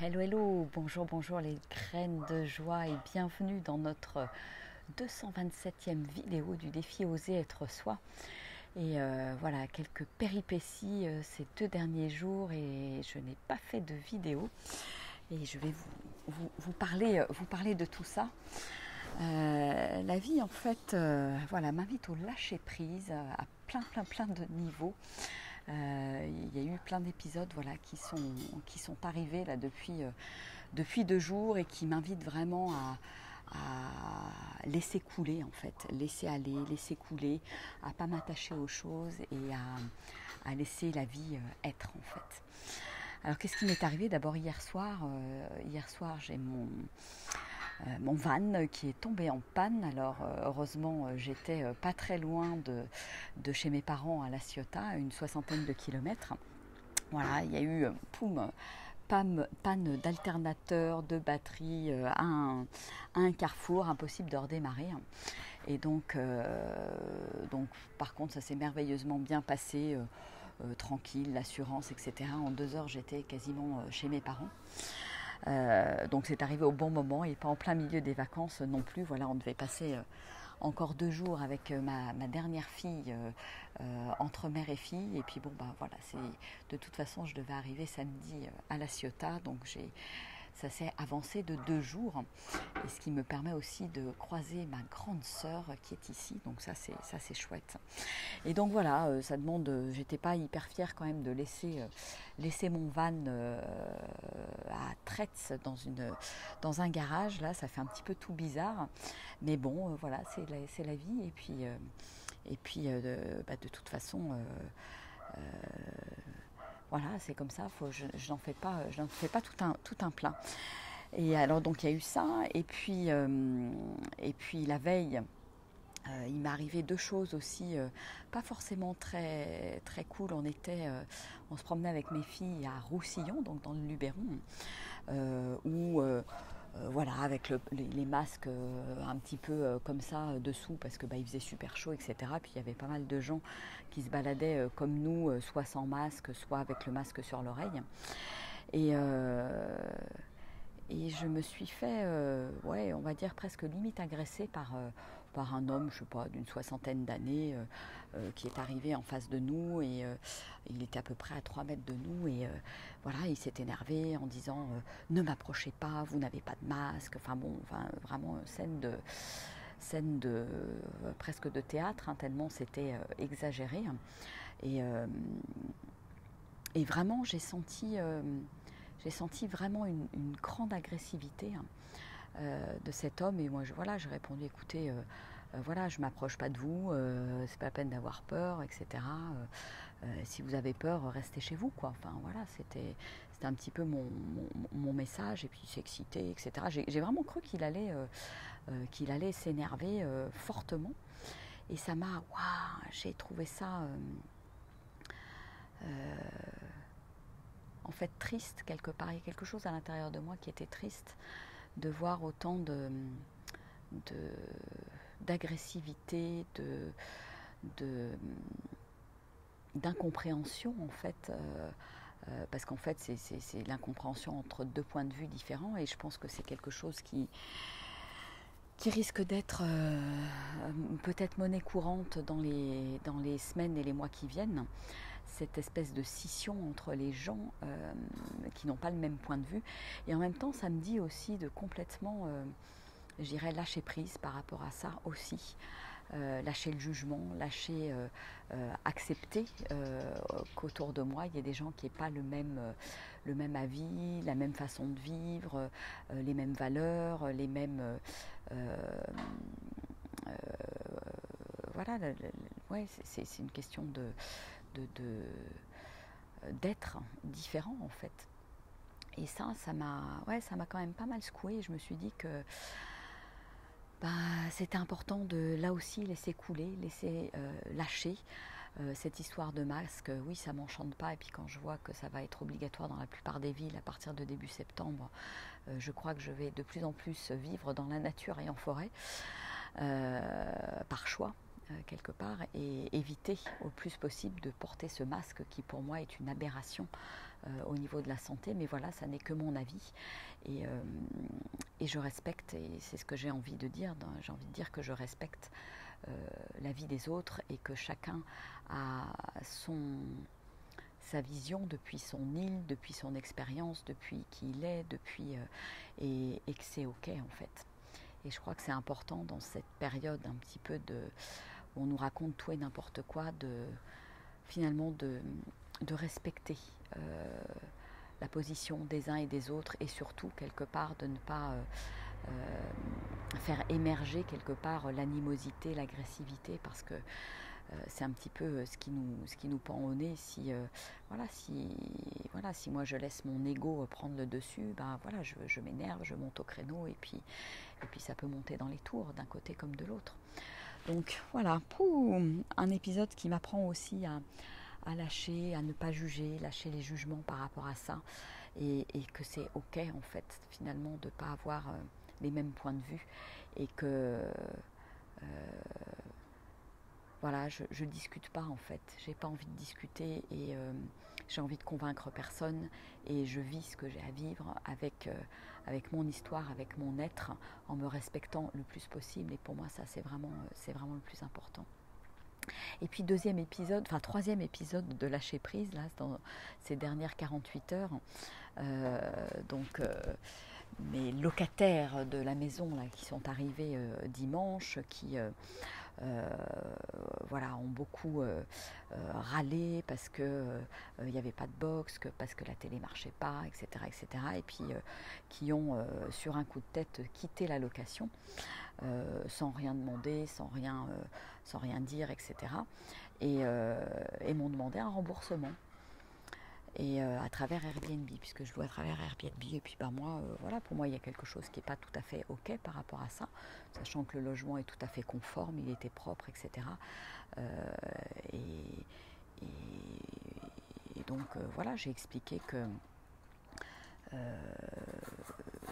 Hello, hello, bonjour, bonjour les graines de joie et bienvenue dans notre 227e vidéo du défi Oser être soi. Et voilà, quelques péripéties ces 2 derniers jours et je n'ai pas fait de vidéo. Et je vais vous parler de tout ça. La vie en fait voilà, m'invite au lâcher prise à plein de niveaux. Il y a eu plein d'épisodes voilà, qui sont arrivés là, depuis 2 jours et qui m'invitent vraiment à laisser couler en fait, laisser aller, laisser couler, à pas m'attacher aux choses et à laisser la vie être en fait. Alors qu'est-ce qui m'est arrivé? D'abord hier soir j'ai mon van qui est tombé en panne. Alors heureusement j'étais pas très loin de chez mes parents à La Ciotat, à une 60aine de kilomètres. Voilà, il y a eu panne d'alternateur, de batterie à un carrefour, impossible de redémarrer. Et donc par contre ça s'est merveilleusement bien passé, tranquille, l'assurance, etc. En 2 heures j'étais quasiment chez mes parents. Donc c'est arrivé au bon moment et pas en plein milieu des vacances non plus. Voilà, on devait passer encore 2 jours avec ma dernière fille entre mère et fille. Et puis bon, bah voilà, de toute façon, je devais arriver samedi à La Ciotat. Donc ça s'est avancé de 2 jours. Et ce qui me permet aussi de croiser ma grande sœur qui est ici. Donc ça c'est chouette. Et donc voilà, ça demande, j'étais pas hyper fière quand même de laisser mon van à Tretz dans un garage. Là, ça fait un petit peu tout bizarre. Mais bon, voilà, c'est la vie. Et puis de toute façon, voilà, c'est comme ça. Je n'en fais pas tout un plat. Et alors donc il y a eu ça. Et puis la veille. Il m'est arrivé 2 choses aussi, pas forcément très, très cool. On se promenait avec mes filles à Roussillon, donc dans le Luberon, où voilà, avec les masques un petit peu comme ça dessous, parce que il faisait super chaud, etc. Puis il y avait pas mal de gens qui se baladaient comme nous, soit sans masque, soit avec le masque sur l'oreille. Et, euh, et je me suis fait, ouais, on va dire presque limite agressée par un homme, je sais pas, d'une 60aine d'années, qui est arrivé en face de nous et il était à peu près à 3 mètres de nous et voilà, il s'est énervé en disant ne m'approchez pas, vous n'avez pas de masque. Enfin bon, vraiment scène de presque de théâtre, hein, tellement c'était exagéré. Et, euh, et vraiment, j'ai senti vraiment une grande agressivité de cet homme. Et moi, voilà, j'ai répondu, écoutez, voilà, je ne m'approche pas de vous, c'est pas la peine d'avoir peur, etc. Si vous avez peur, restez chez vous, quoi. Enfin, voilà, c'était un petit peu mon message. Et puis, il s'est excité, etc. J'ai vraiment cru qu'il allait s'énerver fortement. Et ça m'a, waouh, j'ai trouvé ça en fait triste quelque part. Il y a quelque chose à l'intérieur de moi qui était triste de voir autant de- d'agressivité, d'incompréhension en fait. Parce qu'en fait c'est l'incompréhension entre 2 points de vue différents et je pense que c'est quelque chose qui risque d'être peut-être monnaie courante dans les semaines et les mois qui viennent, cette espèce de scission entre les gens qui n'ont pas le même point de vue. Et en même temps, ça me dit aussi de complètement, je dirais, lâcher prise par rapport à ça aussi. Lâcher le jugement, accepter qu'autour de moi, il y a des gens qui n'aient pas le même avis, la même façon de vivre, les mêmes valeurs, les mêmes... voilà, ouais, c'est une question de, d'être différent en fait. Et ça m'a quand même pas mal secoué. Je me suis dit que bah, c'était important de là aussi laisser couler, laisser lâcher. Cette histoire de masque, oui, ça m'enchante pas. Et puis quand je vois que ça va être obligatoire dans la plupart des villes à partir de début septembre, je crois que je vais de plus en plus vivre dans la nature et en forêt, par choix, quelque part, et éviter au plus possible de porter ce masque qui pour moi est une aberration au niveau de la santé, mais voilà, ça n'est que mon avis. Et, je respecte, et c'est ce que j'ai envie de dire, j'ai envie de dire que je respecte la vie des autres et que chacun a sa vision depuis son île, depuis son expérience, depuis qui il est, et que c'est ok en fait. Et je crois que c'est important dans cette période un petit peu où on nous raconte tout et n'importe quoi, finalement de respecter la position des uns et des autres, et surtout quelque part de ne pas faire émerger quelque part l'animosité, l'agressivité, parce que c'est un petit peu ce qui nous pend au nez. Si moi je laisse mon ego prendre le dessus, ben voilà, je m'énerve, je monte au créneau, et puis ça peut monter dans les tours d'un côté comme de l'autre. Donc voilà, un épisode qui m'apprend aussi à lâcher, à ne pas juger, lâcher les jugements par rapport à ça, et que c'est ok en fait finalement de ne pas avoir les mêmes points de vue, et que voilà, je discute pas en fait, j'ai pas envie de discuter, et j'ai envie de convaincre personne, et je vis ce que j'ai à vivre avec mon histoire, avec mon être, en me respectant le plus possible, et pour moi ça c'est vraiment le plus important. Et puis troisième épisode de lâcher prise, là, dans ces dernières 48 heures, mes locataires de la maison là, qui sont arrivés dimanche, qui ont beaucoup râlé parce que il n'y avait pas de box, parce que la télé marchait pas, etc., et puis qui ont sur un coup de tête quitté la location sans rien demander, sans rien dire, etc., et m'ont demandé un remboursement. Et à travers Airbnb, puisque je loue à travers Airbnb, et puis moi, pour moi il y a quelque chose qui n'est pas tout à fait ok par rapport à ça, sachant que le logement est tout à fait conforme, il était propre, etc. Et donc j'ai expliqué que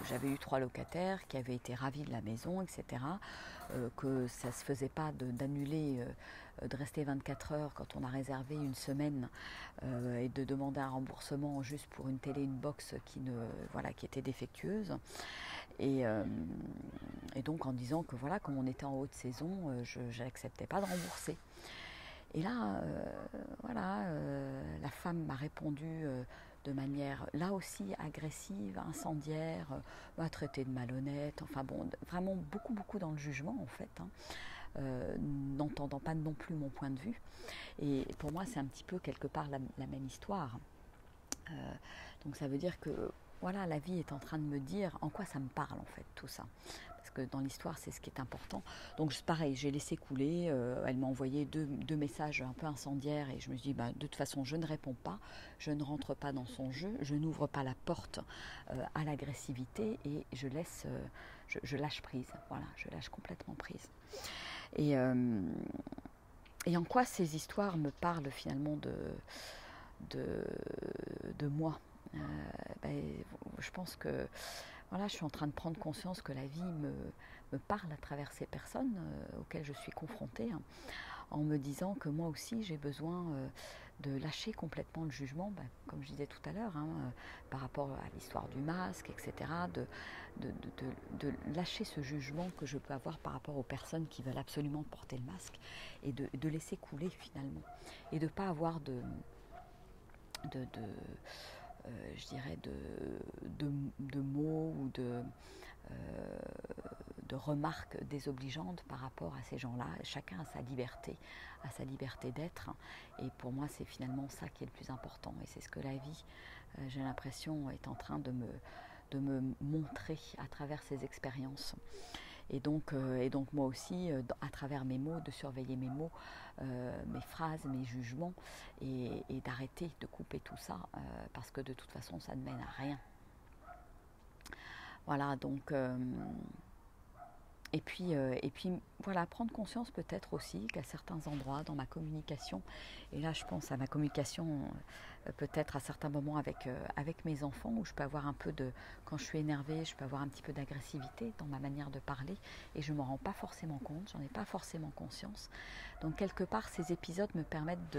j'avais eu 3 locataires qui avaient été ravis de la maison, etc. Que ça ne se faisait pas d'annuler, de rester 24 heures quand on a réservé une semaine, et de demander un remboursement juste pour une télé, une box qui était défectueuse. Et donc en disant que comme on était en haute saison, je n'acceptais pas de rembourser. Et là, la femme m'a répondu de manière, là aussi, agressive, incendiaire, m'a traité de malhonnête, vraiment beaucoup dans le jugement, en fait, n'entendant pas non plus mon point de vue. Et pour moi, c'est un petit peu, quelque part, la même histoire. Donc ça veut dire que, la vie est en train de me dire en quoi ça me parle, en fait, tout ça. Parce que dans l'histoire, c'est ce qui est important. Donc pareil, j'ai laissé couler, elle m'a envoyé deux messages un peu incendiaires, et je me suis dit, de toute façon, je ne réponds pas, je ne rentre pas dans son jeu, je n'ouvre pas la porte à l'agressivité, et je lâche prise, je lâche complètement prise. Et en quoi ces histoires me parlent finalement de moi. Je pense que je suis en train de prendre conscience que la vie me parle à travers ces personnes auxquelles je suis confrontée, en me disant que moi aussi j'ai besoin de lâcher complètement le jugement, comme je disais tout à l'heure, par rapport à l'histoire du masque, etc., de lâcher ce jugement que je peux avoir par rapport aux personnes qui veulent absolument porter le masque, et de laisser couler finalement, et de ne pas avoir je dirais de mots ou de remarques désobligeantes par rapport à ces gens-là. Chacun a sa liberté d'être, et pour moi c'est finalement ça qui est le plus important, et c'est ce que la vie, j'ai l'impression, est en train de me montrer à travers ces expériences. Et donc moi aussi, à travers mes mots, de surveiller mes mots, mes phrases, mes jugements, et d'arrêter de couper tout ça, parce que de toute façon ça ne mène à rien. Voilà, donc et puis prendre conscience peut-être aussi qu'à certains endroits dans ma communication, et là je pense à ma communication peut-être à certains moments avec mes enfants, où je peux avoir un peu quand je suis énervée, je peux avoir un petit peu d'agressivité dans ma manière de parler, et je ne m'en rends pas forcément compte, j'en ai pas forcément conscience. Donc quelque part ces épisodes me permettent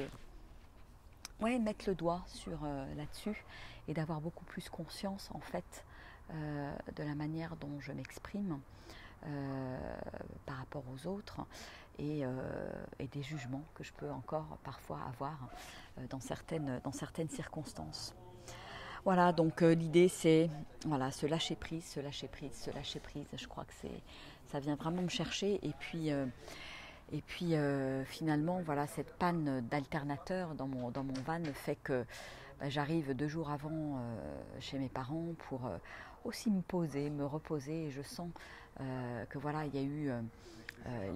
ouais, mettre le doigt sur là-dessus et d'avoir beaucoup plus conscience en fait de la manière dont je m'exprime par rapport aux autres et des jugements que je peux encore parfois avoir dans certaines circonstances. Voilà, donc l'idée c'est voilà, se lâcher prise, se lâcher prise, se lâcher prise. Je crois que ça vient vraiment me chercher. Et puis finalement, voilà, cette panne d'alternateur dans mon van fait que j'arrive 2 jours avant chez mes parents pour aussi me poser, me reposer. Et je sens que voilà, il y a eu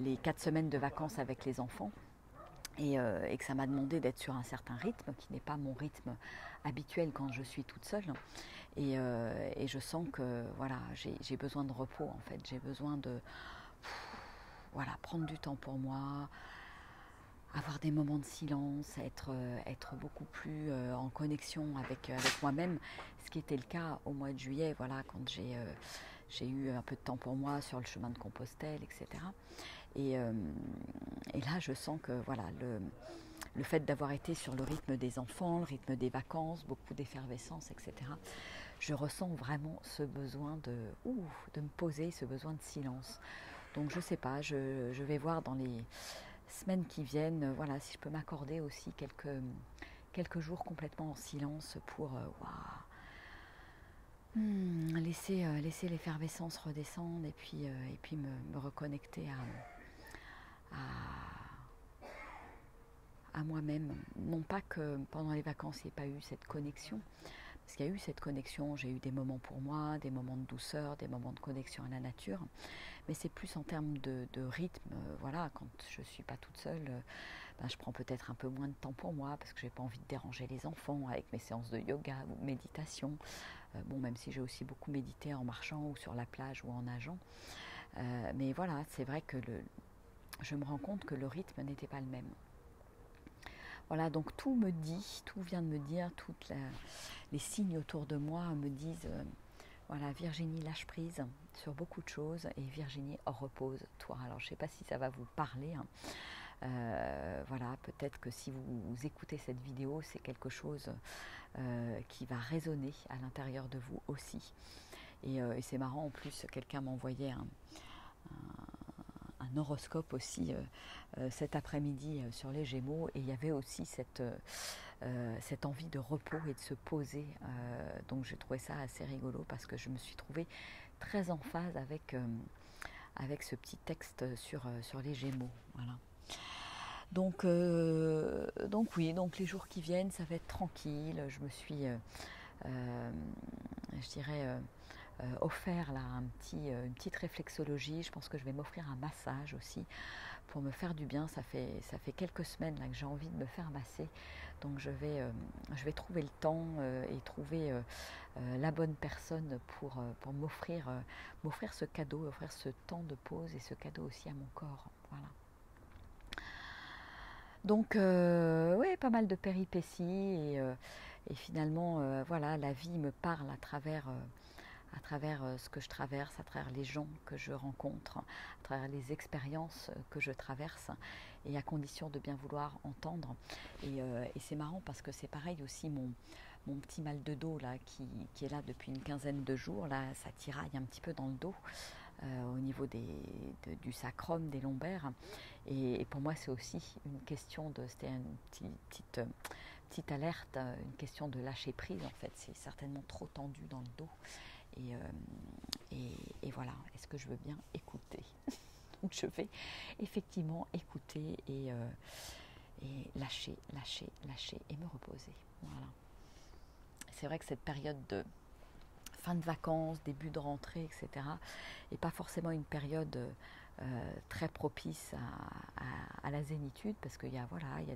les 4 semaines de vacances avec les enfants. Et que ça m'a demandé d'être sur un certain rythme qui n'est pas mon rythme habituel quand je suis toute seule. Et je sens que voilà, j'ai besoin de repos en fait. J'ai besoin de voilà, prendre du temps pour moi, avoir des moments de silence, être beaucoup plus en connexion avec moi-même, ce qui était le cas au mois de juillet, voilà, quand j'ai eu un peu de temps pour moi sur le chemin de Compostelle, etc. Et là, je sens que voilà, le fait d'avoir été sur le rythme des enfants, le rythme des vacances, beaucoup d'effervescence, etc., je ressens vraiment ce besoin de me poser, ce besoin de silence. Donc je ne sais pas, je vais voir dans les semaines qui viennent, voilà, si je peux m'accorder aussi quelques jours complètement en silence pour laisser l'effervescence redescendre et puis me reconnecter à moi-même. Non pas que pendant les vacances il n'y ait pas eu cette connexion, parce qu'il y a eu cette connexion, j'ai eu des moments pour moi, des moments de douceur, des moments de connexion à la nature, mais c'est plus en termes de rythme, voilà, quand je ne suis pas toute seule, je prends peut-être un peu moins de temps pour moi, parce que je n'ai pas envie de déranger les enfants avec mes séances de yoga ou de méditation, bon, même si j'ai aussi beaucoup médité en marchant ou sur la plage ou en nageant, mais voilà, c'est vrai que je me rends compte que le rythme n'était pas le même. Voilà, donc tout vient de me dire, les signes autour de moi me disent, voilà, Virginie lâche prise sur beaucoup de choses et Virginie repose-toi. Alors je ne sais pas si ça va vous parler, hein. Voilà, peut-être que si vous écoutez cette vidéo, c'est quelque chose qui va résonner à l'intérieur de vous aussi. Et c'est marrant, en plus, quelqu'un m'envoyait un horoscope aussi cet après-midi sur les Gémeaux, et il y avait aussi cette envie de repos et de se poser, donc j'ai trouvé ça assez rigolo parce que je me suis trouvée très en phase avec ce petit texte sur les Gémeaux, voilà. Donc oui, donc les jours qui viennent, ça va être tranquille. Je me suis, je dirais, offert là une petite réflexologie. Je pense que je vais m'offrir un massage aussi pour me faire du bien. Ça fait quelques semaines là que j'ai envie de me faire masser. Donc je vais trouver le temps et trouver la bonne personne pour m'offrir ce cadeau, offrir ce temps de pause et ce cadeau aussi à mon corps. Voilà. Donc oui, pas mal de péripéties et finalement voilà, la vie me parle à travers ce que je traverse, à travers les gens que je rencontre, à travers les expériences que je traverse, et à condition de bien vouloir entendre. Et c'est marrant parce que c'est pareil aussi, mon petit mal de dos là, qui est là depuis une quinzaine de jours, là, ça tiraille un petit peu dans le dos. Au niveau du sacrum, des lombaires. Et pour moi, c'est aussi une question c'était une petite alerte, une question de lâcher prise en fait. C'est certainement trop tendu dans le dos. Et voilà, est-ce que je veux bien écouter? Donc je vais effectivement écouter et lâcher et me reposer. Voilà. C'est vrai que cette période de fin de vacances, début de rentrée, etc., et pas forcément une période très propice à la zénitude, parce qu'il y a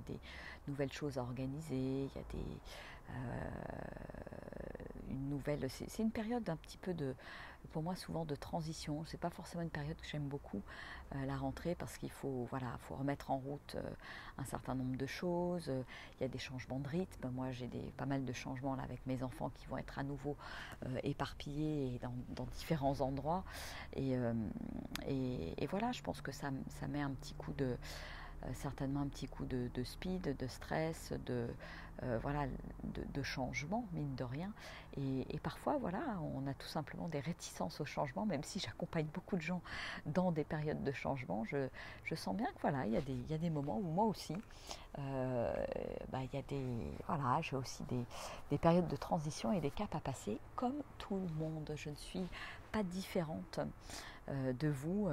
des nouvelles choses à organiser, il y a une nouvelle. C'est une période un petit peu pour moi souvent de transition. C'est pas forcément une période que j'aime beaucoup, la rentrée, parce qu'il faut remettre en route un certain nombre de choses. Il y a des changements de rythme. Moi, j'ai pas mal de changements là avec mes enfants qui vont être à nouveau éparpillés et dans différents endroits. Et voilà, je pense que ça met un petit coup certainement un petit coup de speed, de stress, voilà, de changement, mine de rien. Et parfois, voilà, on a tout simplement des réticences au changement, même si j'accompagne beaucoup de gens dans des périodes de changement. Je sens bien que voilà, il y a des moments où moi aussi, il y a voilà, j'ai aussi des périodes de transition et des caps à passer, comme tout le monde. Je ne suis pas différente de vous.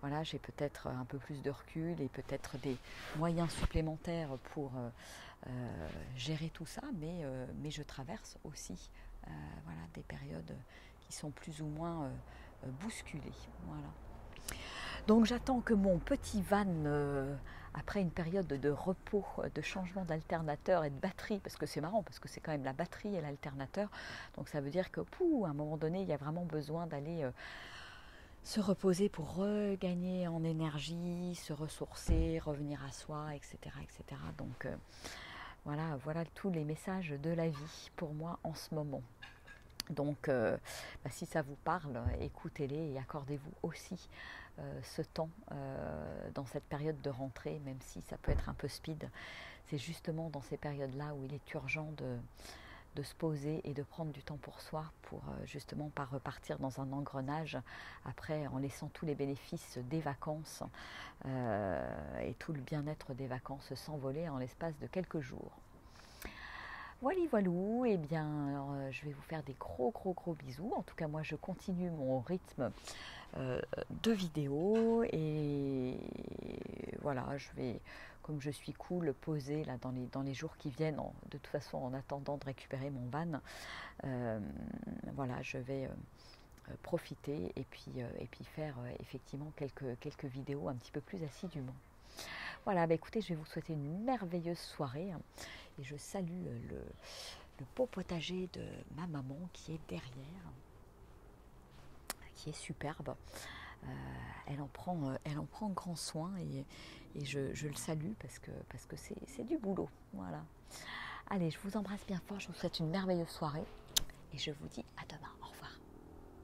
Voilà, j'ai peut-être un peu plus de recul et peut-être des moyens supplémentaires pour gérer tout ça, mais je traverse aussi voilà, des périodes qui sont plus ou moins bousculées. Voilà. Donc j'attends que mon petit van, après une période de repos, de changement d'alternateur et de batterie, parce que c'est marrant, parce que c'est quand même la batterie et l'alternateur, donc ça veut dire que à un moment donné, il y a vraiment besoin d'aller se reposer pour regagner en énergie, se ressourcer, revenir à soi, etc. etc. Donc voilà tous les messages de la vie pour moi en ce moment. Donc si ça vous parle, écoutez-les et accordez-vous aussi ce temps dans cette période de rentrée, même si ça peut être un peu speed. C'est justement dans ces périodes-là où il est urgent de se poser et de prendre du temps pour soi, pour justement pas repartir dans un engrenage après en laissant tous les bénéfices des vacances et tout le bien-être des vacances s'envoler en l'espace de quelques jours. Voilou, et bien je vais vous faire des gros bisous. En tout cas moi je continue mon rythme de vidéos et voilà, je vais, comme je suis cool, poser là dans les jours qui viennent, de toute façon en attendant de récupérer mon van. Voilà, je vais profiter et puis faire effectivement quelques vidéos un petit peu plus assidûment. Voilà, écoutez, je vais vous souhaiter une merveilleuse soirée et je salue le beau potager de ma maman qui est derrière, qui est superbe. Elle en prend grand soin et je le salue parce que c'est du boulot. Voilà. Allez, je vous embrasse bien fort, je vous souhaite une merveilleuse soirée et je vous dis à demain. Au revoir.